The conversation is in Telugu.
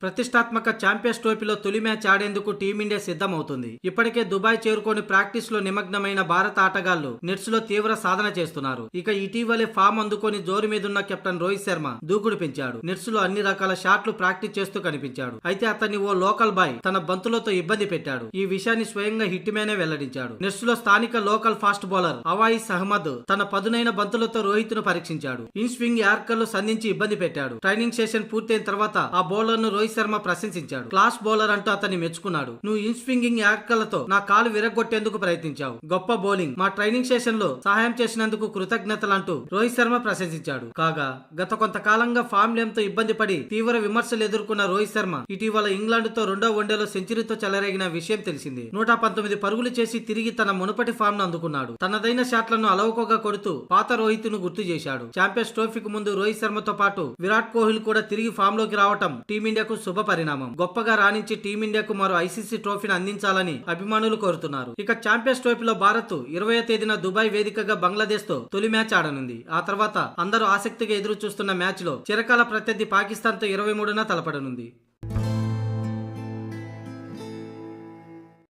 ప్రతిష్టాత్మక ఛాంపియన్స్ ట్రోఫీలో తొలి మ్యాచ్ ఆడేందుకు టీమిండియా సిద్ధమవుతుంది. ఇప్పటికే దుబాయ్ చేరుకొని ప్రాక్టీస్ లో నిమగ్నమైన భారత ఆటగాళ్లు నెట్స్ లో తీవ్ర సాధన చేస్తున్నారు. ఇక ఇటీవలే ఫామ్ అందుకొని జోరు మీదున్న కెప్టెన్ రోహిత్ శర్మ దూకుడు పెంచాడు. నెట్స్ లో అన్ని రకాల షాట్లు ప్రాక్టీస్ చేస్తూ కనిపించాడు. అయితే అతన్ని ఓ లోకల్ బాయ్ తన బంతులతో ఇబ్బంది పెట్టాడు. ఈ విషయాన్ని స్వయంగా హిట్ మ్యానే వెల్లడించాడు. నెట్స్ లో స్థానిక లోకల్ ఫాస్ట్ బౌలర్ అవాయిస్ అహ్మద్ తన పదునైన బంతులతో రోహిత్ ను పరీక్షించాడు. ఇన్ స్వింగ్ యార్కర్లు సంధించి ఇబ్బంది పెట్టాడు. ట్రైనింగ్ సెషన్ పూర్తయిన తర్వాత ఆ బౌలర్ ను రోహిత్ శర్మ ప్రశంసించాడు. క్లాస్ బౌలర్ అంటూ అతన్ని మెచ్చుకున్నాడు. నువ్వు ఇన్ స్వింగింగ్ యార్కర్లతో నా కాలు విరగొట్టేందుకు ప్రయత్నించావు. గొప్ప బౌలింగ్, మా ట్రైనింగ్ సెషన్ లో సహాయం చేసినందుకు కృతజ్ఞతలంటూ రోహిత్ శర్మ ప్రశంసించాడు. కాగా గత కొంతకాలంగా ఫామ్ లేమ్ తో ఇబ్బంది పడి తీవ్ర విమర్శలు ఎదుర్కొన్న రోహిత్ శర్మ ఇటీవల ఇంగ్లాండ్ తో రెండో వన్డేలో సెంచరీతో చెలరేగిన విషయం తెలిసింది. 119 పరుగులు చేసి తిరిగి తన మునుపటి ఫామ్ ను అందుకున్నాడు. తనదైన షాట్లను అలవోకగా కొడుతూ పాత రోహిత్ ను గుర్తు చేశాడు. ఛాంపియన్స్ ట్రోఫీకి ముందు రోహిత్ శర్మతో పాటు విరాట్ కోహ్లీ కూడా తిరిగి ఫామ్ లోకి రావటం టీమిండియాకు శుభ పరిణామం. గొప్పగా రాణించి టీమిండియాకు మరో ఐసీసీ ట్రోఫీని అందించాలని అభిమానులు కోరుతున్నారు. ఇక ఛాంపియన్స్ ట్రోఫీలో భారత్ 20వ తేదీన దుబాయ్ వేదికగా బంగ్లాదేశ్ తో తొలి మ్యాచ్ ఆడనుంది. ఆ తర్వాత అందరూ ఆసక్తిగా ఎదురు చూస్తున్న మ్యాచ్ లో చిరకాల ప్రత్యర్థి పాకిస్తాన్ తో 23న తలపడనుంది.